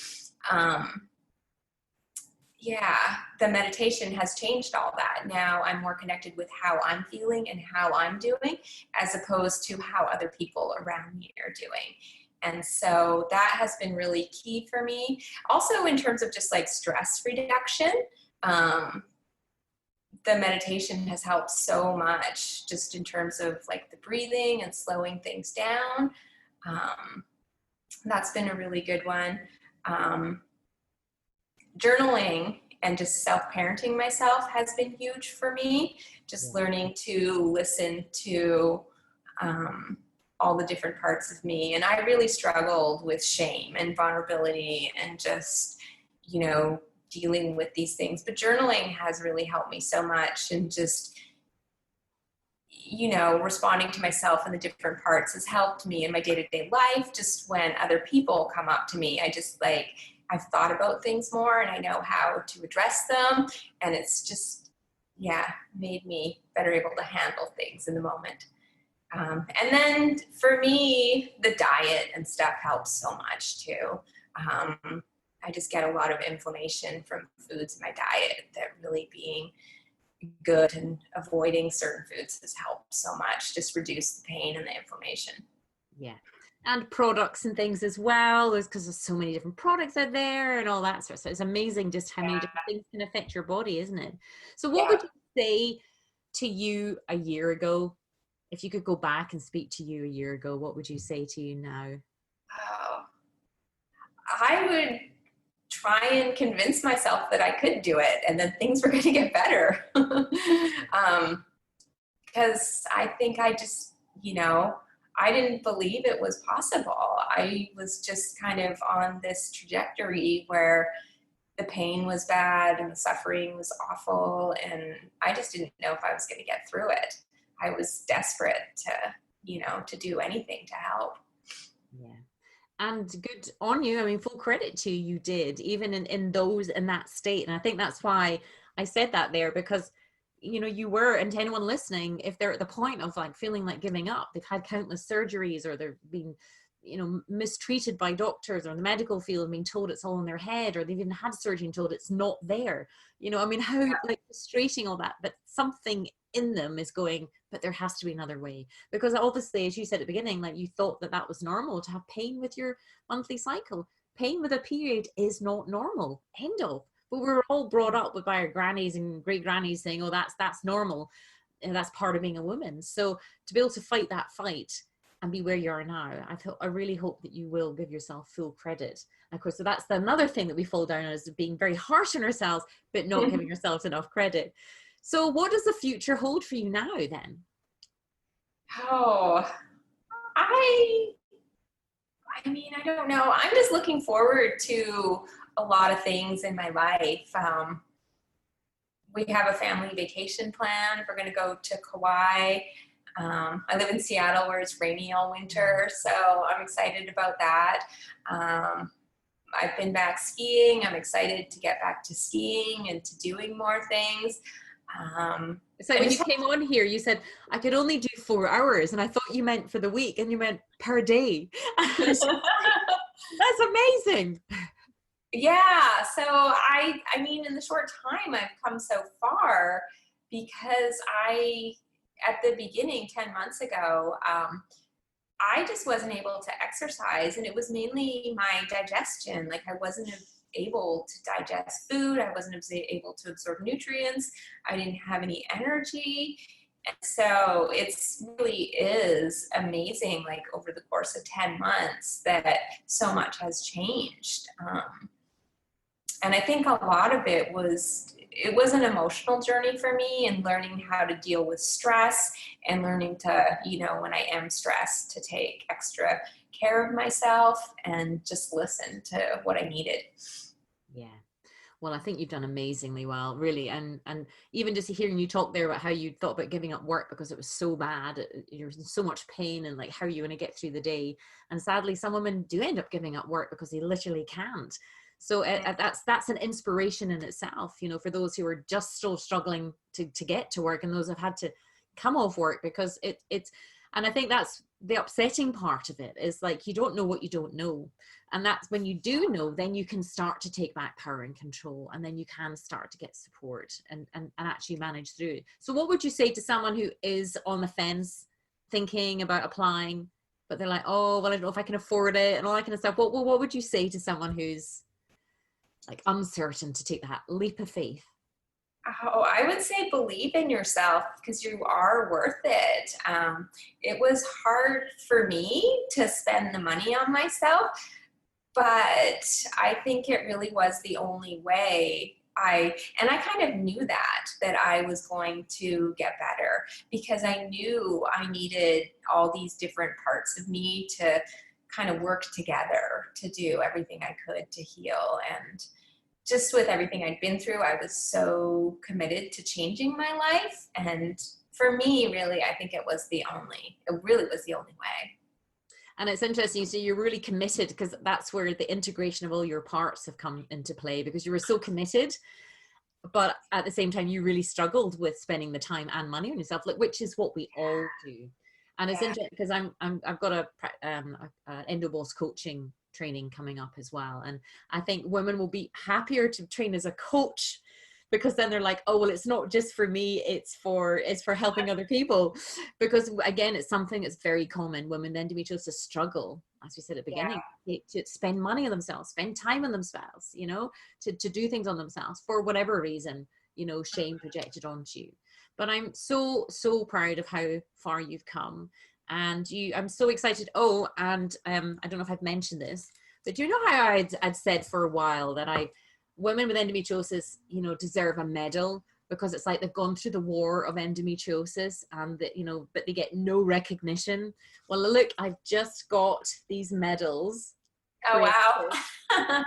The meditation has changed all that. Now I'm more connected with how I'm feeling and how I'm doing, as opposed to how other people around me are doing. And so that has been really key for me. Also, in terms of just like stress reduction, the meditation has helped so much, just in terms of like the breathing and slowing things down. That's been a really good one. Journaling and just self-parenting myself has been huge for me. Just learning to listen to all the different parts of me. And I really struggled with shame and vulnerability and just, dealing with these things. But journaling has really helped me so much, and just, responding to myself and the different parts has helped me in my day-to-day life. Just when other people come up to me, I've thought about things more, and I know how to address them. And it's just, made me better able to handle things in the moment. And then for me, the diet and stuff helps so much too. I just get a lot of inflammation from foods in my diet, that really being good and avoiding certain foods has helped so much, just reduce the pain and the inflammation. Yeah. And products and things as well, because there's so many different products out there and all that sort of stuff. It's amazing just how many different things can affect your body, isn't it? So what would you say to you a year ago? If you could go back and speak to you a year ago, what would you say to you now? Oh, I would try and convince myself that I could do it, and then things were going to get better. Because I think I just, I didn't believe it was possible. I was just kind of on this trajectory where the pain was bad and the suffering was awful, and I just didn't know if I was going to get through it. I was desperate to do anything to help. Yeah. And good on you. I mean, full credit to you did, even in that state. And I think that's why I said that there, because, you were, and to anyone listening, if they're at the point of like feeling like giving up, they've had countless surgeries, or they're being, mistreated by doctors, or the medical field being told it's all in their head, or they've even had surgery and told it's not there. How like frustrating all that, but something in them is going, but there has to be another way. Because obviously, as you said at the beginning, like, you thought that was normal to have pain with your monthly cycle. Pain with a period is not normal. End of. But we were all brought up by our grannies and great grannies saying, oh, that's normal, and that's part of being a woman. So to be able to fight that fight and be where you are now, I really hope that you will give yourself full credit. And of course, so that's another thing that we fall down on, is being very harsh on ourselves, but not giving ourselves enough credit. So what does the future hold for you now then? Oh, I don't know. I'm just looking forward to a lot of things in my life. We have a family vacation planned. We're going to go to Kauai. I live in Seattle, where it's rainy all winter, so I'm excited about that. I've been back skiing. I'm excited to get back to skiing and to doing more things. So when you came on here, you said, I could only do 4 hours, and I thought you meant for the week, and you meant per day. That's amazing. Yeah, so I mean, in the short time, I've come so far, because at the beginning, 10 months ago, I just wasn't able to exercise, and it was mainly my digestion. Like, I wasn't able to digest food. I wasn't able to absorb nutrients. I didn't have any energy. And so it's really is amazing, like over the course of 10 months that so much has changed. And I think a lot of it was an emotional journey for me, and learning how to deal with stress, and learning to, you know, when I am stressed, to take extra care of myself and just listen to what I needed. Yeah. Well, I think you've done amazingly well, really. And even just hearing you talk there about how you thought about giving up work because it was so bad, you're in so much pain, and like how you want to get through the day. And sadly, some women do end up giving up work because they literally can't. So that's an inspiration in itself, you know, for those who are just still struggling to get to work, and those who've had to come off work, because it's, and I think that's the upsetting part of it, is like, you don't know what you don't know. And that's when you do know, then you can start to take back power and control, and then you can start to get support and actually manage through it. So what would you say to someone who is on the fence, thinking about applying, but they're like, oh, well, I don't know if I can afford it and all that kind of stuff? What would you say to someone who's like uncertain to take that leap of faith? Oh, I would say believe in yourself, because you are worth it. It was hard for me to spend the money on myself, but I think it really was the only way. I kind of knew that I was going to get better, because I knew I needed all these different parts of me to kind of work together to do everything I could to heal. And just with everything I'd been through, I was so committed to changing my life. And for me, really, I think it really was the only way. And it's interesting, so you're really committed, because that's where the integration of all your parts have come into play, because you were so committed, but at the same time, you really struggled with spending the time and money on yourself, which is what we all do. And it's interesting, because I've got a EndoBoss coaching training coming up as well, and I think women will be happier to train as a coach, because then they're like, oh, well, it's not just for me, it's for helping other people. Because again, it's something that's very common. Women with endometriosis struggle, as we said at the beginning, to spend money on themselves, spend time on themselves, you know, to do things on themselves for whatever reason, you know, shame projected onto you. But I'm so proud of how far you've come. And I'm so excited. Oh, and I don't know if I've mentioned this, but do you know how I'd said for a while that women with endometriosis, you know, deserve a medal, because it's like they've gone through the war of endometriosis, and that, you know, but they get no recognition. Well, look, I've just got these medals. Oh, wow.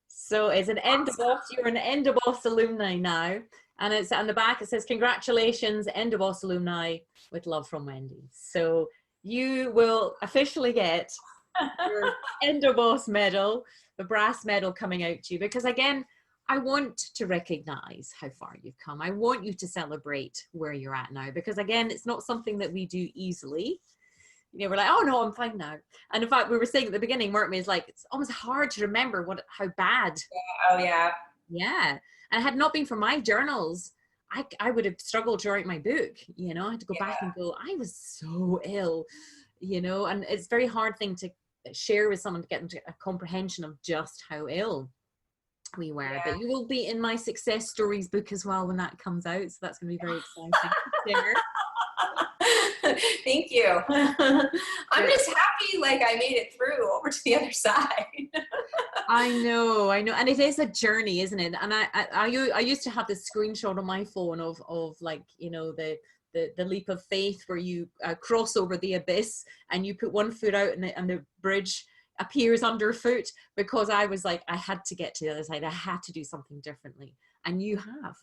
So it's an EndoBoss. You're an EndoBoss alumni now. And it's on the back, it says, congratulations, EndoBoss alumni, with love from Wendy. So you will officially get your EndoBoss medal, the brass medal coming out to you, because again, I want to recognize how far you've come. I want you to celebrate where you're at now, because again, it's not something that we do easily. You know, we're like, oh no, I'm fine now. And in fact, we were saying at the beginning, weren't we, it's like, it's almost hard to remember how bad. Yeah. Oh yeah. Yeah. And had it not been for my journals, I would have struggled to write my book. You know, I had to go back and go, I was so ill, you know, and it's a very hard thing to share with someone, to get into a comprehension of just how ill we were. Yeah. But you will be in my success stories book as well when that comes out. So that's going to be very exciting to share. Thank you. I'm just happy like I made it through over to the other side. I know. And it is a journey, isn't it? And I used to have this screenshot on my phone of like, you know, the leap of faith, where you cross over the abyss and you put one foot out and the bridge appears underfoot, because I was like, I had to get to the other side. I had to do something differently. And you have.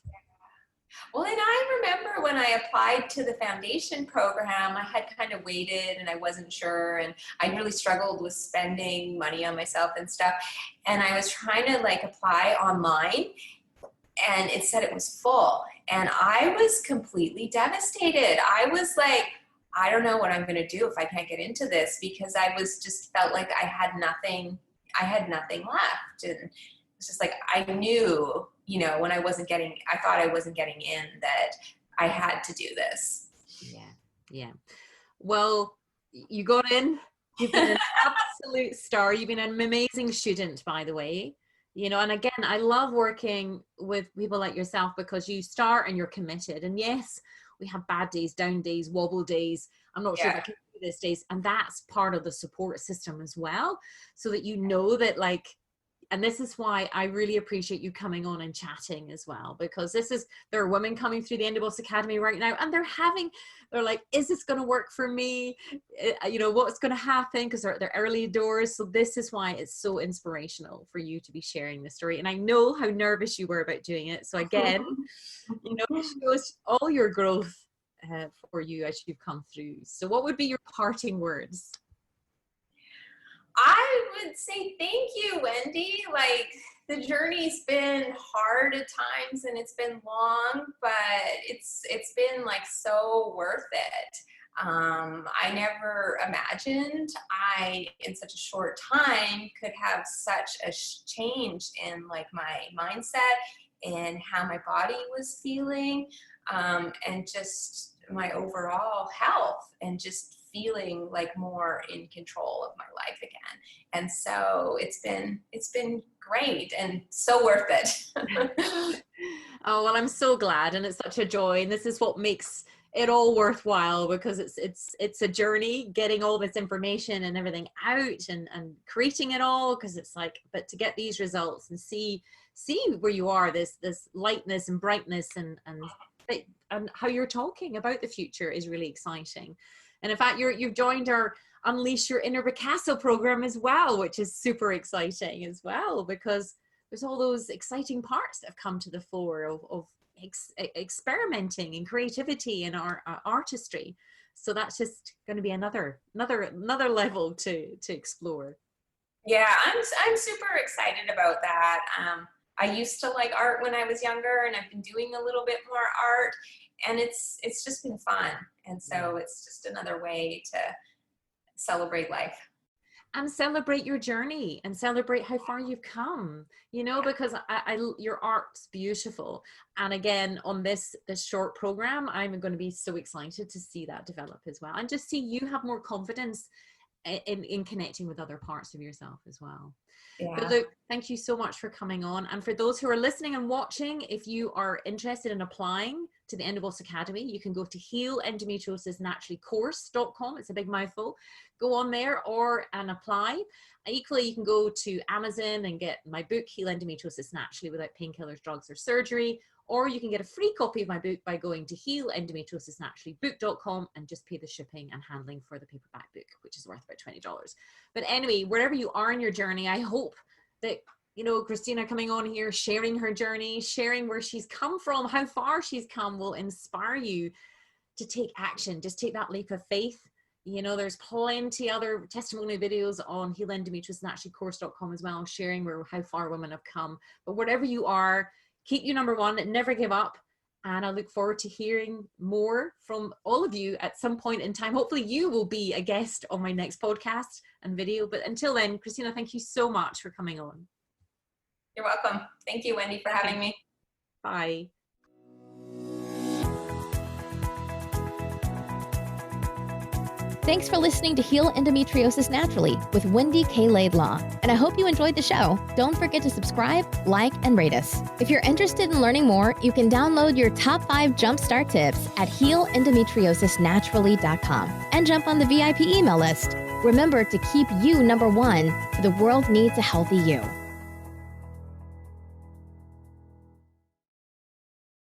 Well, and I remember when I applied to the foundation program, I had kind of waited and I wasn't sure, and I really struggled with spending money on myself and stuff. And I was trying to like apply online, and it said it was full. And I was completely devastated. I was like, I don't know what I'm going to do if I can't get into this, because I was just felt like I had nothing left. And it's just like, I knew, you know, when I thought I wasn't getting in, that I had to do this. Yeah. Well, you got in. You've been an absolute star. You've been an amazing student, by the way. You know, and again, I love working with people like yourself, because you start and you're committed. And yes, we have bad days, down days, wobble days. I'm not sure if I can do this days. And that's part of the support system as well. So that you know that like, and this is why I really appreciate you coming on and chatting as well, because there are women coming through the EndoBoss Academy right now, and they're like, is this going to work for me? You know, what's going to happen? Because they're early doors. So this is why it's so inspirational for you to be sharing this story. And I know how nervous you were about doing it. So again, you know, it shows all your growth for you as you've come through. So what would be your parting words? I would say thank you, Wendy. Like, the journey's been hard at times and it's been long, but it's been like so worth it. I never imagined in such a short time could have such a change in like my mindset and how my body was feeling, and just my overall health, and just feeling like more in control of my life again. And so it's been great and so worth it. Oh, well, I'm so glad, and it's such a joy, and this is what makes it all worthwhile, because it's a journey getting all this information and everything out and creating it all, because it's like, but to get these results and see where you are, this lightness and brightness and how you're talking about the future is really exciting. And in fact, you've joined our Unleash Your Inner Picasso program as well, which is super exciting as well, because there's all those exciting parts that have come to the fore of experimenting and creativity and artistry. So that's just going to be another level to explore. Yeah, I'm super excited about that. I used to like art when I was younger, and I've been doing a little bit more art, and it's just been fun. And so it's just another way to celebrate life. And celebrate your journey and celebrate how far you've come, you know, because your art's beautiful. And again, on this short program, I'm going to be so excited to see that develop as well, and just see you have more confidence in connecting with other parts of yourself as well. Yeah. But look, thank you so much for coming on. And for those who are listening and watching, if you are interested in applying to the EndoBoss Academy, you can go to healendometriosisnaturallycourse.com. It's a big mouthful. Go on there and apply. Equally, you can go to Amazon and get my book, Heal Endometriosis Naturally Without Painkillers, Drugs, or Surgery. Or you can get a free copy of my book by going to healendometriosisnaturallybook.com and just pay the shipping and handling for the paperback book, which is worth about $20. But anyway, wherever you are in your journey, I hope that, you know, Christina coming on here, sharing her journey, sharing where she's come from, how far she's come, will inspire you to take action. Just take that leap of faith. You know, there's plenty other testimonial videos on healendometriosisnaturallycourse.com as well, sharing how far women have come. But wherever you are, keep you number one and never give up. And I look forward to hearing more from all of you at some point in time. Hopefully you will be a guest on my next podcast and video. But until then, Christina, thank you so much for coming on. You're welcome. Thank you, Wendy, for having me. Bye. Thanks for listening to Heal Endometriosis Naturally with Wendy K Laidlaw. And I hope you enjoyed the show. Don't forget to subscribe, like, and rate us. If you're interested in learning more, you can download your top 5 jumpstart tips at healendometriosisnaturally.com and jump on the VIP email list. Remember to keep you number one. The world needs a healthy you.